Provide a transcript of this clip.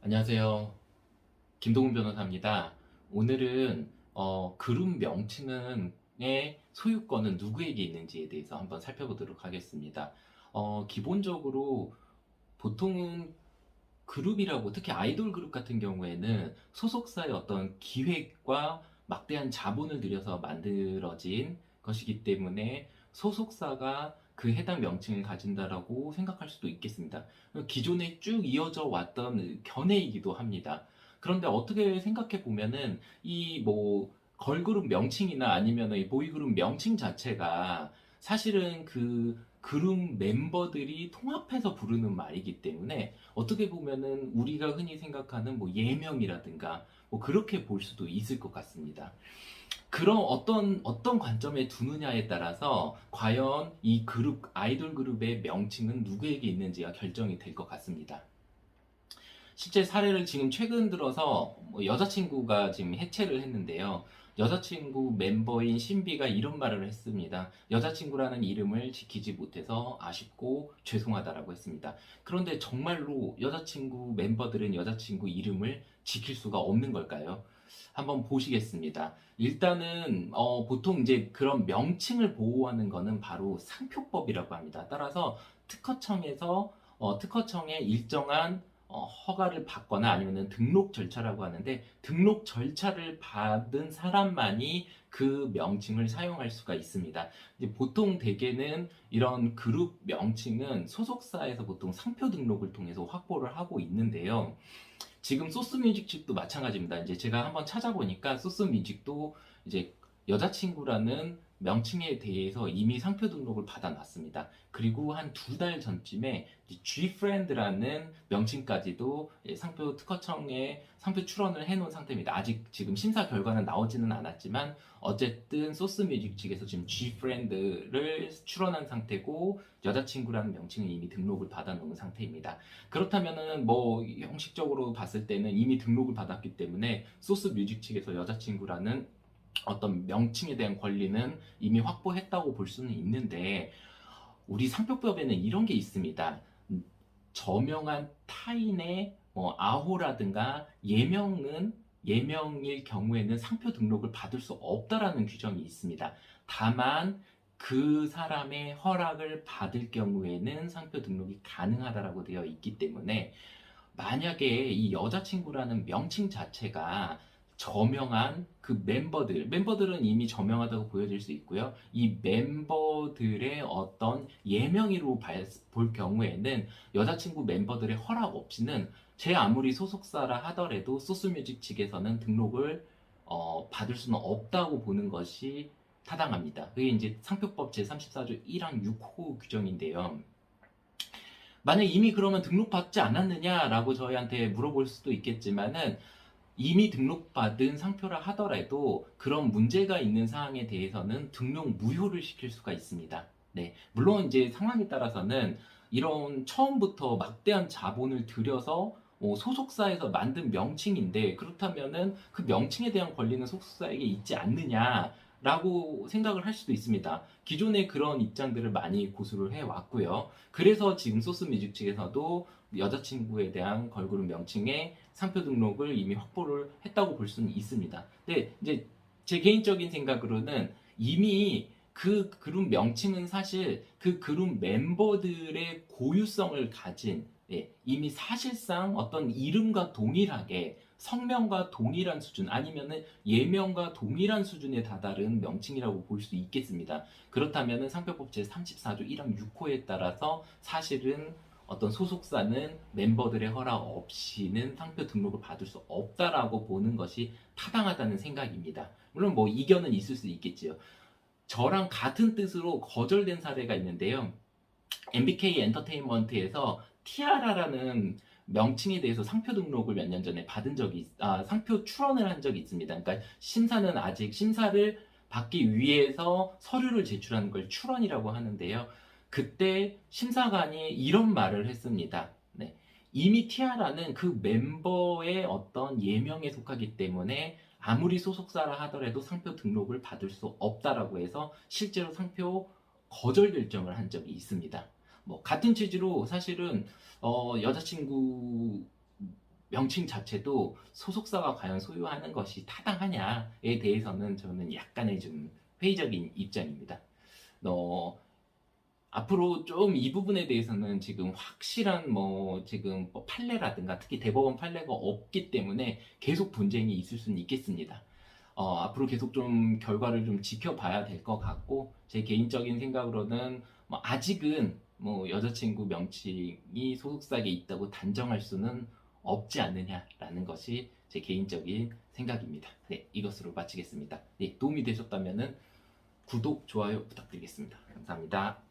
안녕하세요. 김동훈 변호사입니다. 오늘은 그룹 명칭의 소유권은 누구에게 있는지에 대해서 한번 살펴보도록 하겠습니다. 기본적으로 보통은 그룹이라고, 특히 아이돌 그룹 같은 경우에는 소속사의 어떤 기획과 막대한 자본을 들여서 만들어진 것이기 때문에 소속사가 그 해당 명칭을 가진다라고 생각할 수도 있겠습니다. 기존에 쭉 이어져 왔던 견해이기도 합니다. 그런데 어떻게 생각해 보면은 이 뭐 걸그룹 명칭이나 아니면 이 보이그룹 명칭 자체가 사실은 그 그룹 멤버들이 통합해서 부르는 말이기 때문에 어떻게 보면은 우리가 흔히 생각하는 뭐 예명이라든가 뭐 그렇게 볼 수도 있을 것 같습니다. 그런 어떤 관점에 두느냐에 따라서 과연 이 그룹 아이돌 그룹의 명칭은 누구에게 있는지가 결정이 될 것 같습니다. 실제 사례를 지금 최근 들어서 뭐 여자친구가 지금 해체를 했는데요. 여자친구 멤버인 신비가 이런 말을 했습니다. 여자친구라는 이름을 지키지 못해서 아쉽고 죄송하다라고 했습니다. 그런데 정말로 여자친구 멤버들은 여자친구 이름을 지킬 수가 없는 걸까요? 한번 보시겠습니다. 일단은 보통 이제 그런 명칭을 보호하는 거는 바로 상표법이라고 합니다. 따라서 특허청에서 특허청의 일정한 허가를 받거나 아니면 등록 절차라고 하는데 등록 절차를 받은 사람만이 그 명칭을 사용할 수가 있습니다. 이제 보통 대개는 이런 그룹 명칭은 소속사에서 보통 상표 등록을 통해서 확보를 하고 있는데요. 지금 소스뮤직 측도 마찬가지입니다. 이제 제가 한번 찾아보니까 소스뮤직도 이제 여자친구라는 명칭에 대해서 이미 상표 등록을 받아놨습니다. 그리고 한 두 달 전쯤에 Gfriend라는 명칭까지도 상표 특허청에 상표 출원을 해놓은 상태입니다. 아직 지금 심사 결과는 나오지는 않았지만 어쨌든 소스뮤직 측에서 지금 Gfriend를 출원한 상태고 여자친구라는 명칭은 이미 등록을 받아놓은 상태입니다. 그렇다면은 뭐 형식적으로 봤을 때는 이미 등록을 받았기 때문에 소스뮤직 측에서 여자친구라는 어떤 명칭에 대한 권리는 이미 확보했다고 볼 수는 있는데 우리 상표법에는 이런 게 있습니다. 저명한 타인의 뭐 아호라든가 예명일 경우에는 상표 등록을 받을 수 없다라는 규정이 있습니다. 다만 그 사람의 허락을 받을 경우에는 상표 등록이 가능하다라고 되어 있기 때문에 만약에 이 여자친구라는 명칭 자체가 저명한 그 멤버들은 이미 저명하다고 보여질 수 있고요. 이 멤버들의 어떤 예명으로 볼 경우에는 여자친구 멤버들의 허락 없이는 제 아무리 소속사라 하더라도 소스뮤직 측에서는 등록을 받을 수는 없다고 보는 것이 타당합니다. 그게 이제 상표법 제34조 1항 6호 규정인데요. 만약 이미 그러면 등록받지 않았느냐라고 저희한테 물어볼 수도 있겠지만은 이미 등록받은 상표라 하더라도 그런 문제가 있는 사항에 대해서는 등록 무효를 시킬 수가 있습니다. 네. 물론 이제 상황에 따라서는 이런 처음부터 막대한 자본을 들여서 소속사에서 만든 명칭인데 그렇다면은 그 명칭에 대한 권리는 소속사에게 있지 않느냐라고 생각을 할 수도 있습니다. 기존에 그런 입장들을 많이 고수를 해왔고요. 그래서 지금 소스뮤직 측에서도 여자친구에 대한 걸그룹 명칭의 상표 등록을 이미 확보를 했다고 볼 수는 있습니다. 근데 이제 제 개인적인 생각으로는 이미 그 그룹 명칭은 사실 그 그룹 멤버들의 고유성을 가진 이미 사실상 어떤 이름과 동일하게 성명과 동일한 수준 아니면은 예명과 동일한 수준에 다다른 명칭이라고 볼 수 있겠습니다. 그렇다면은 상표법 제34조 1항 6호에 따라서 사실은 어떤 소속사는 멤버들의 허락 없이는 상표 등록을 받을 수 없다라고 보는 것이 타당하다는 생각입니다. 물론 뭐 이견은 있을 수 있겠지요. 저랑 같은 뜻으로 거절된 사례가 있는데요. MBK 엔터테인먼트에서 티아라라는 명칭에 대해서 상표 등록을 몇 년 전에 받은 상표 출원을 한 적이 있습니다. 그러니까 심사는 아직 심사를 받기 위해서 서류를 제출하는 걸 출원이라고 하는데요. 그때 심사관이 이런 말을 했습니다. 네. 이미 티아라는 그 멤버의 어떤 예명에 속하기 때문에 아무리 소속사라 하더라도 상표 등록을 받을 수 없다라고 해서 실제로 상표 거절 결정을 한 적이 있습니다. 뭐 같은 취지로 사실은 여자친구 명칭 자체도 소속사가 과연 소유하는 것이 타당하냐에 대해서는 저는 약간의 좀 회의적인 입장입니다. 앞으로 좀 이 부분에 대해서는 지금 확실한 지금 판례라든가 특히 대법원 판례가 없기 때문에 계속 분쟁이 있을 수는 있겠습니다. 앞으로 계속 좀 결과를 좀 지켜봐야 될 것 같고, 제 개인적인 생각으로는 아직은 여자친구 명칭이 소속사에 있다고 단정할 수는 없지 않느냐라는 것이 제 개인적인 생각입니다. 네, 이것으로 마치겠습니다. 네, 도움이 되셨다면 구독, 좋아요 부탁드리겠습니다. 감사합니다.